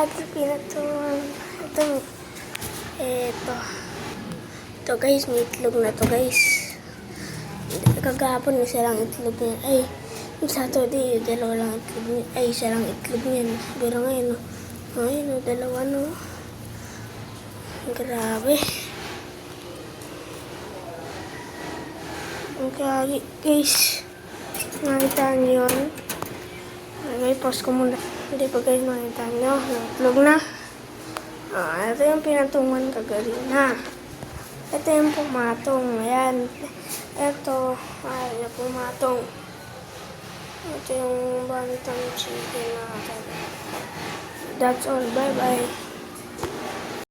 Ate Pinatuan. Ito. Ito guys, may itlog na to guys. Kagahapon na silang itlog niya. Ay, yung Saturday, dalawa lang itlog niya. Ay, isa lang itlog niya. Pero ngayon, dalawa no. Grabe. Okay, guys. Nakita niyo yun. May post ko muna. Hindi pa guys nakita niyo. Itlog na. Ito yung pinatungan kagarina. Ito yung pumatong. Ayan. Ito. Yung pumatong. Ito yung bantang chicken natin. That's all. Bye-bye.